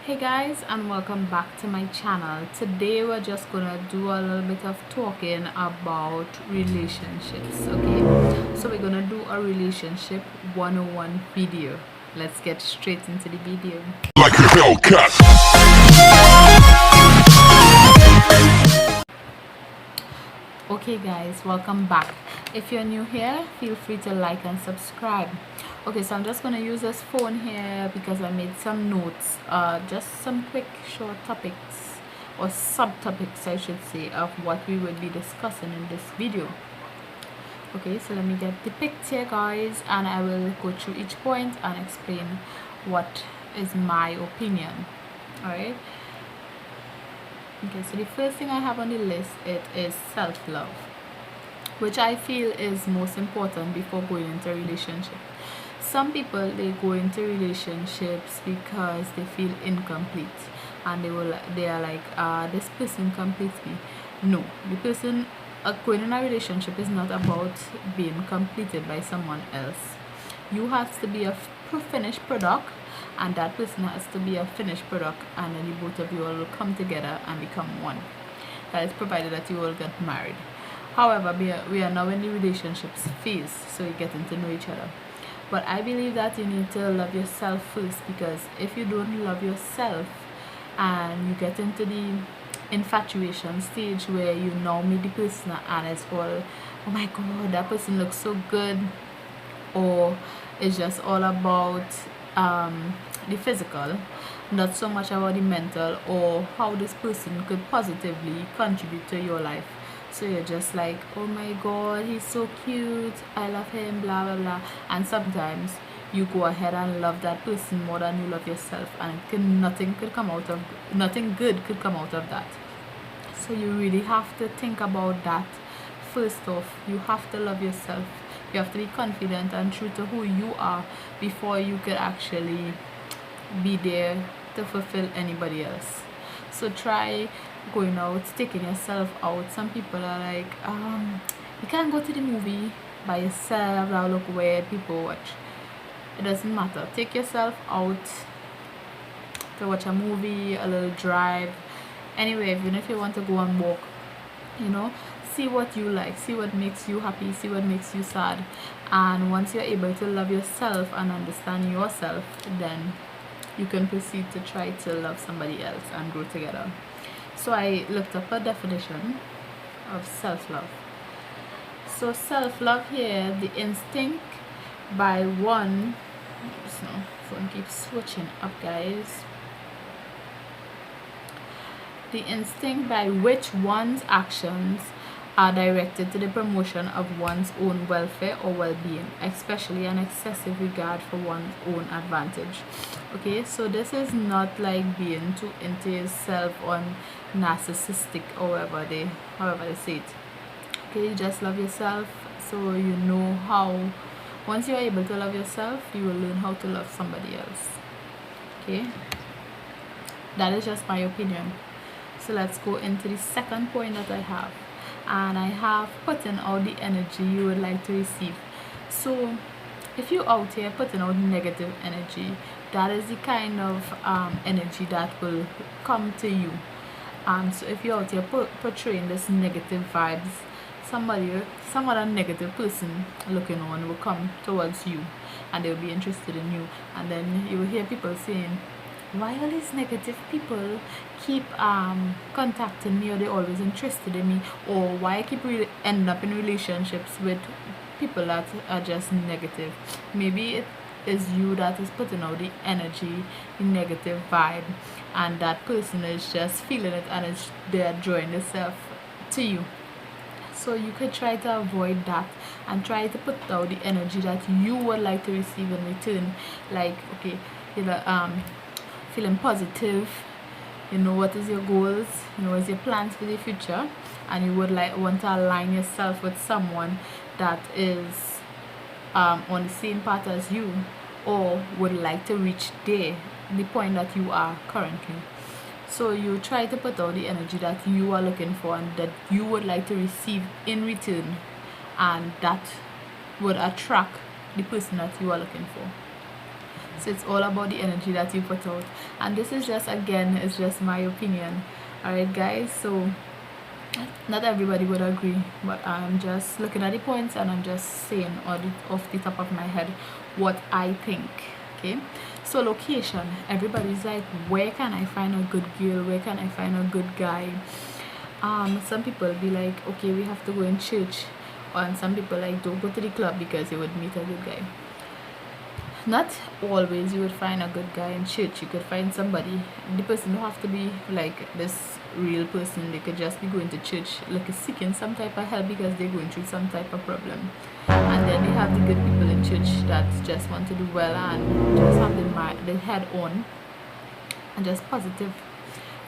Hey guys, and welcome back to my channel. Today we're just gonna do a little bit of talking about relationships. Okay, so we're gonna do a relationship 101 video. Let's get straight into the video. Like a Hellcat. Okay guys, welcome back. If you're new here, feel free to like and subscribe. Okay, so I'm just gonna use this phone here because I made some notes, just some quick short topics or subtopics I should say, of what we will be discussing in this video. Okay, so let me get the picture guys, and I will go through each point and explain what is my opinion. Alright, okay, so the first thing I have on the list, it is self-love, which I feel is most important before going into a relationship. Some people, they go into relationships because they feel incomplete, and they are like, this person completes me. No, the person going in a relationship is not about being completed by someone else. You have to be a finished product, and that person has to be a finished product, and then the both of you all will come together and become one. That is provided that you all get married. However, we are now in the relationships phase, so you're getting to know each other. But I believe that you need to love yourself first, because if you don't love yourself and you get into the infatuation stage where you now meet the person and it's all, oh my god, that person looks so good, or it's just all about the physical, not so much about the mental or how this person could positively contribute to your life. So you're just like, oh my god, he's so cute, I love him, blah blah blah. And sometimes you go ahead and love that person more than you love yourself, and nothing good could come out of that. So you really have to think about that. First off, you have to love yourself. You have to be confident and true to who you are before you could actually be there to fulfill anybody else. So try going out, taking yourself out. Some people are like, you can't go to the movie by yourself, that'll look weird, people watch. It doesn't matter. Take yourself out to watch a movie, a little drive, anyway, even if you want to go and walk, see what you like, see what makes you happy, see what makes you sad. And once you're able to love yourself and understand yourself, then you can proceed to try to love somebody else and grow together. So I looked up a definition of self-love. So self-love here, the instinct by one, so phone keeps switching up guys, the instinct by which one's actions are directed to the promotion of one's own welfare or well-being, especially an excessive regard for one's own advantage. Okay, so this is not like being too into yourself or narcissistic, or however they say it. Okay, you just love yourself, so you know how, once you're able to love yourself, you will learn how to love somebody else. Okay, that is just my opinion. So let's go into the second point that I have, and I have putting out the energy you would like to receive. So if you're out here putting out negative energy, that is the kind of energy that will come to you. So if you're out here portraying this negative vibes, some other negative person looking on will come towards you, and they'll be interested in you. And then you will hear people saying, why all these negative people keep contacting me, or they're always interested in me, or why I keep end up in relationships with people that are just negative. Maybe it is you that is putting out the energy, the negative vibe, and that person is just feeling it, and they're drawing themselves to you. So you could try to avoid that and try to put out the energy that you would like to receive in return. Like, okay, feeling positive, what is your goals, what is your plans for the future, and you would want to align yourself with someone that is on the same path as you, or would like to reach the point that you are currently. So you try to put out the energy that you are looking for and that you would like to receive in return, and that would attract the person that you are looking for. So it's all about the energy that you put out. And this is just, again, it's just my opinion. Alright guys, so not everybody would agree, but I'm just looking at the points and I'm just saying off the top of my head what I think. Okay, so location, everybody's like, where can I find a good girl, where can I find a good guy? Some people be like, okay, we have to go in church, and some people like, don't go to the club because you would meet a good guy. Not always you would find a good guy in church. You could find somebody, the person don't have to be like this real person. They could just be going to church like seeking some type of help because they're going through some type of problem, and then they have the good people in church that just want to do well and just have the head on and just positive,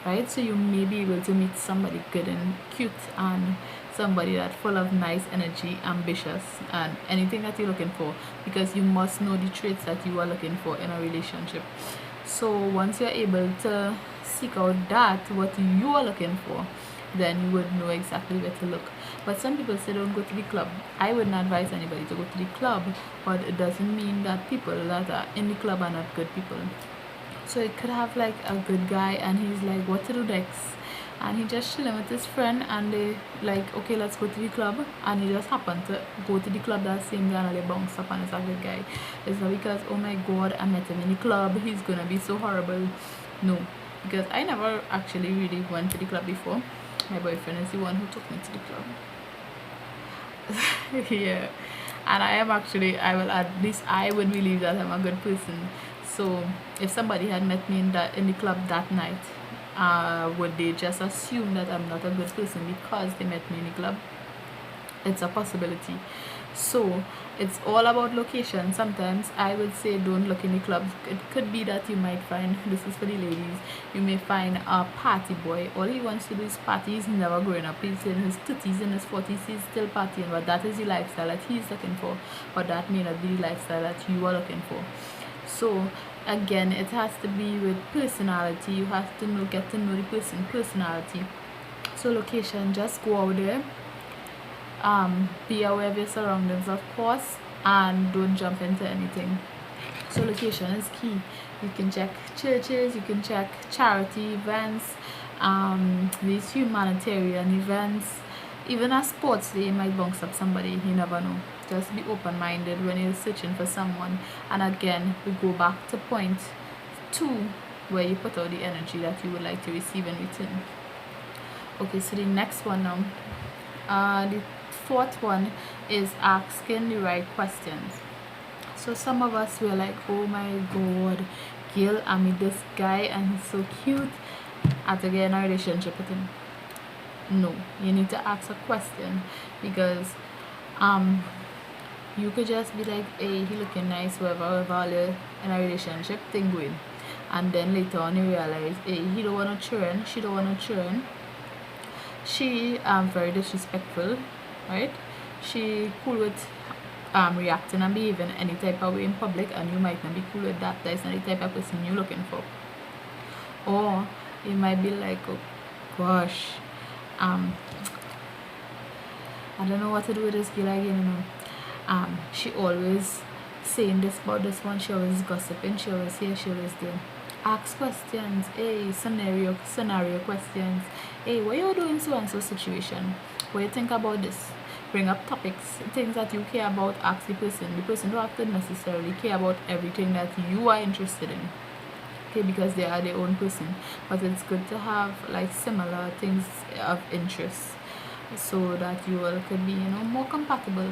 right? So you may be able to meet somebody good and cute and somebody that's full of nice energy, ambitious, and anything that you're looking for, because you must know the traits that you are looking for in a relationship. So once you're able to seek out that what you are looking for, then you would know exactly where to look. But some people say don't go to the club. I wouldn't advise anybody to go to the club, but it doesn't mean that people that are in the club are not good people. So it could have like a good guy and he's like, what to do next? And he just chilling with his friend and they like, okay, let's go to the club, and he just happened to go to the club that same day and they bounce up and it's a good guy. It's not because, oh my god, I met him in the club, he's gonna be so horrible. No, because I never actually really went to the club before. My boyfriend is the one who took me to the club. Yeah, and I am actually, I will at least I would believe that I'm a good person. So if somebody had met me in the club that night, would they just assume that I'm not a good person because they met me in the club? It's a possibility. So it's all about location. Sometimes I would say don't look in the clubs. It could be that you might find, this is for the ladies, you may find a party boy. All he wants to do is party. He's never growing up. He's in his 30s, in his 40s, he's still partying. But that is the lifestyle that he's looking for. But that may not be the lifestyle that you are looking for. So again, it has to be with personality. You have to get to know the person personality. So location, just go out there, be aware of your surroundings, of course, and don't jump into anything. So location is key. You can check churches, you can check charity events, these humanitarian events, even a sports day. You might bounce up somebody, you never know. Just be open-minded when you're searching for someone. And again, we go back to point 2, where you put out the energy that you would like to receive in return. Okay, so the next one now, the 4th one is asking the right questions. So some of us were like, oh my god, Gil, I meet this guy and he's so cute, I have to get in a relationship with him. No, you need to ask a question, because you could just be like, hey, he looking nice, whatever, you're in a relationship thing going, and then later on you realize, hey, he don't want to churn, she don't want to churn, she very disrespectful, right? She cool with reacting and behaving any type of way in public, and you might not be cool with that. That's not the type of person you're looking for. Or you might be like, oh gosh, I don't know what to do with this girl again, you know. She always saying this about this one, she always gossiping, she always here, she always there. Ask questions. Hey, scenario questions. Hey, what you doing so and so situation? What you think about this? Bring up topics, things that you care about. Ask the person. The person don't have to necessarily care about everything that you are interested in, okay, because they are their own person. But it's good to have like similar things of interest, so that you all could be, you know, more compatible.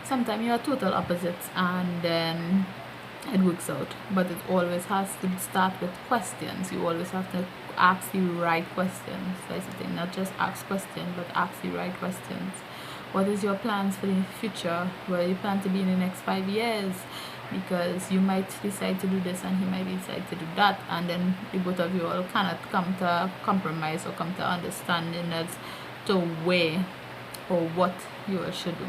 Sometimes you are total opposites and then it works out, but it always has to start with questions. You always have to ask the right questions. That's the thing, not just ask questions, but ask the right questions. What is your plans for the future? Where you plan to be in the next 5 years? Because you might decide to do this and he might decide to do that, and then the both of you all cannot come to a compromise or come to understanding as to where or what you all should do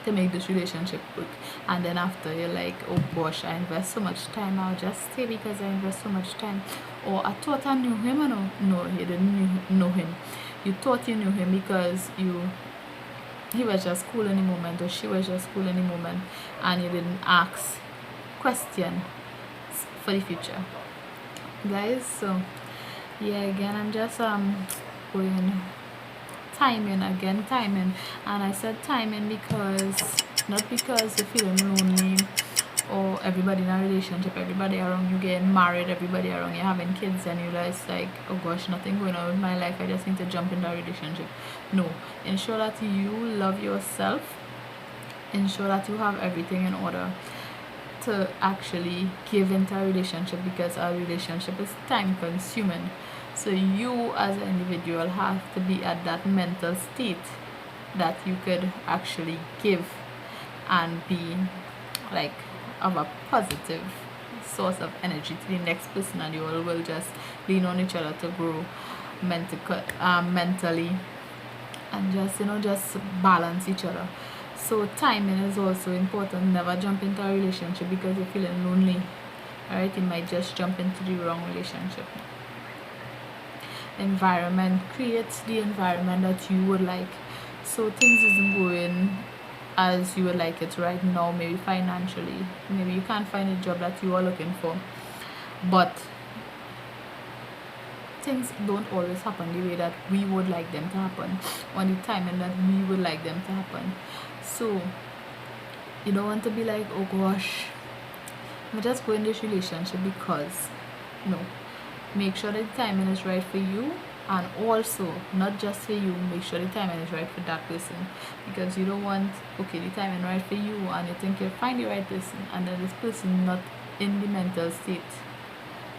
to make this relationship work. And then after you're like, oh gosh, I invest so much time, I'll just stay because I invest so much time. Or I thought I knew him, or no, you didn't know him. You thought you knew him because he was just cool in the moment, or she was just cool in the moment, and you didn't ask question for the future, guys. So yeah, again, I'm just going timing, and I said timing because not because you're feeling lonely or everybody in a relationship, everybody around you getting married, everybody around you having kids, and you're just like, oh gosh, nothing going on with my life, I just need to jump into a relationship. No, ensure that you love yourself, ensure that you have everything in order to actually give into a relationship, because a relationship is time consuming. So you as an individual have to be at that mental state that you could actually give and be like of a positive source of energy to the next person, and you all will just lean on each other to grow mentally, and just just balance each other. So timing is also important. Never jump into a relationship because you're feeling lonely. Alright, you might just jump into the wrong relationship. Environment, create the environment that you would like. So things isn't going as you would like it right now, maybe financially, maybe you can't find a job that you are looking for, but things don't always happen the way that we would like them to happen, on the timing that we would like them to happen. So you don't want to be like, oh gosh, I'm just going in this relationship because, no, make sure that the timing is right for you, and also not just for you, make sure the timing is right for that person, because you don't want, okay, the timing right for you and you think you'll find the right person, and then this person not in the mental state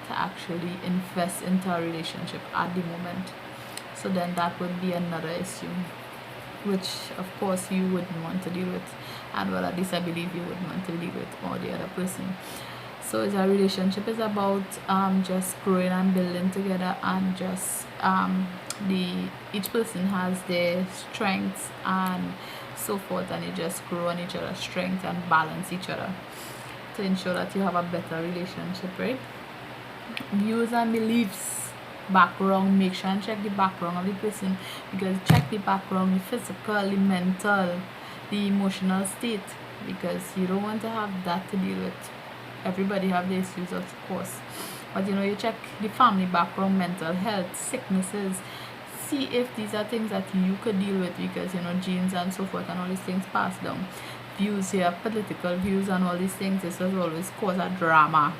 to actually invest into a relationship at the moment. So then that would be another issue, which of course you wouldn't want to deal with, and well, at least I believe you wouldn't want to deal with, or the other person. So a relationship is about just growing and building together, and just each person has their strengths and so forth, and you just grow on each other's strengths and balance each other to ensure that you have a better relationship, right? Views and beliefs, background, make sure and check the background of the person, because check the background, the physical, the mental, the emotional state, because you don't want to have that to deal with. Everybody have their issues, of course, but you check the family background, mental health, sicknesses, see if these are things that you could deal with, because genes and so forth and all these things pass down. Views here, political views and all these things, this will always cause a drama.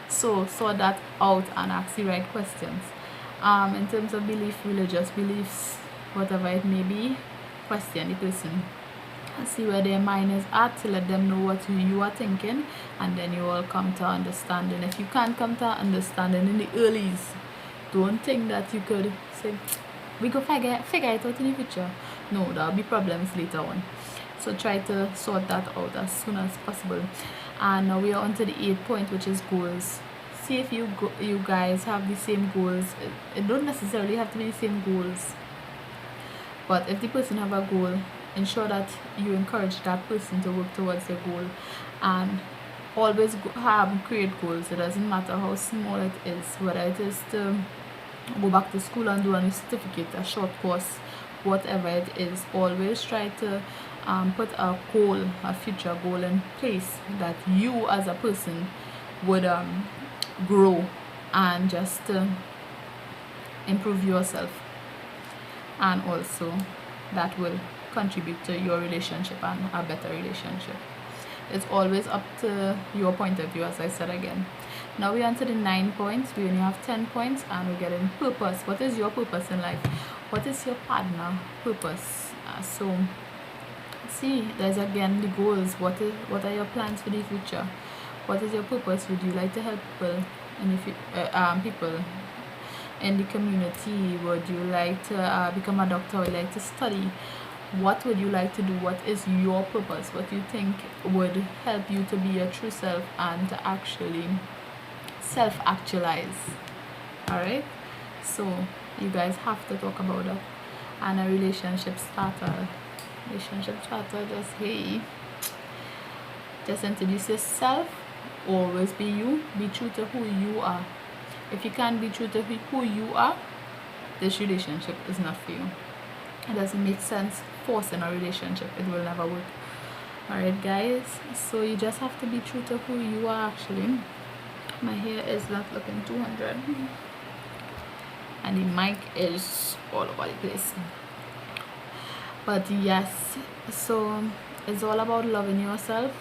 So sort that out and ask the right questions. In terms of belief, religious beliefs, whatever it may be, question the person, see where their mind is at, to let them know what you are thinking, and then you all come to understanding. If you can't come to understanding in the earlies, don't think that you could say, we go figure it out in the future. No, there'll be problems later on. So try to sort that out as soon as possible. And now we are on to the 8th point, which is goals. See if you guys have the same goals. It don't necessarily have to be the same goals, but if the person have a goal, ensure that you encourage that person to work towards their goal, and always create goals. It doesn't matter how small it is, whether it is to go back to school and do a certificate, a short course, whatever it is. Always try to put a goal, a future goal in place that you as a person would grow and just improve yourself, and also that will contribute to your relationship and a better relationship. It's always up to your point of view, as I said again. Now we're on to the 9 points. We only have 10 points, and we're getting purpose. What is your purpose in life? What is your partner purpose? So see, there's again the goals. What are your plans for the future? What is your purpose? Would you like to help people people in the community? Would you like to become a doctor? Would you like to study? What would you like to do? What is your purpose? What do you think would help you to be your true self and to actually self-actualize? Alright, so you guys have to talk about that. And a relationship starter, just hey, just introduce yourself. Always be you. Be true to who you are. If you can't be true to who you are, this relationship is not for you. It doesn't make sense forcing a relationship. It will never work. Alright guys, so you just have to be true to who you are actually. My hair is not looking 200 and the mic is all over the place. But yes, so it's all about loving yourself,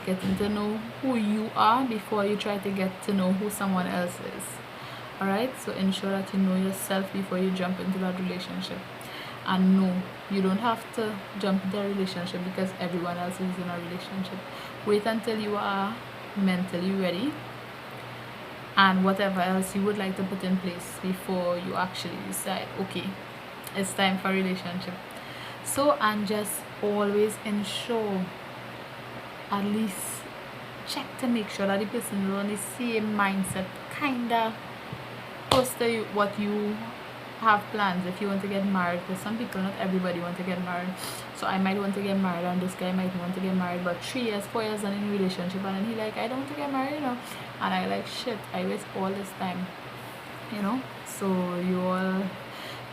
getting to know who you are before you try to get to know who someone else is. Alright, so ensure that you know yourself before you jump into that relationship. And no, you don't have to jump into a relationship because everyone else is in a relationship. Wait until you are mentally ready and whatever else you would like to put in place before you actually decide, okay, it's time for a relationship. So, and just always ensure, at least check to make sure that the person is on the same mindset, kinda close to what you have plans if you want to get married. Because some people, not everybody want to get married. So I might want to get married and this guy might want to get married, but 3 years 4 years in a relationship, and then he like, I don't want to get married, you know, and I like, shit, I waste all this time, you know. So you all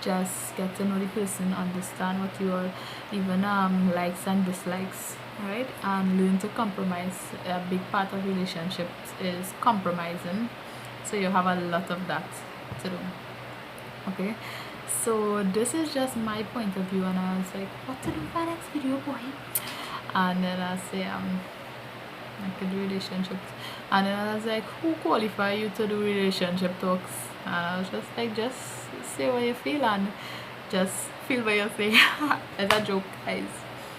just get to know the person, understand what your even likes and dislikes, right? And learn to compromise. A big part of relationships is compromising, so you have a lot of that to do. Okay, so this is just my point of view, and I was like, what to do for next video, boy? And then I say I could do relationships, and then I was like, who qualify you to do relationship talks? And I was just like, just say what you feel and just feel what you say. It's a joke, guys.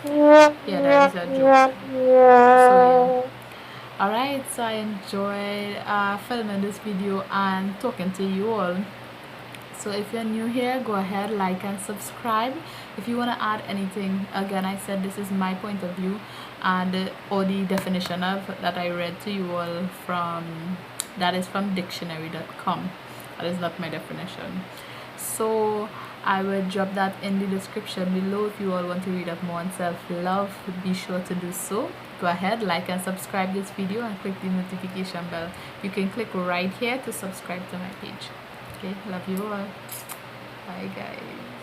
Yeah, there is a joke. So yeah. Alright, so I enjoyed filming this video and talking to you all. So if you're new here, go ahead, like and subscribe. If you want to add anything, again, I said this is my point of view and or the definition of that I read to you all from, that is from dictionary.com. That is not my definition. So I will drop that in the description below if you all want to read up more on self-love. Be sure to do so. Go ahead, like and subscribe this video and click the notification bell. You can click right here to subscribe to my page. Okay, love you all. Bye guys.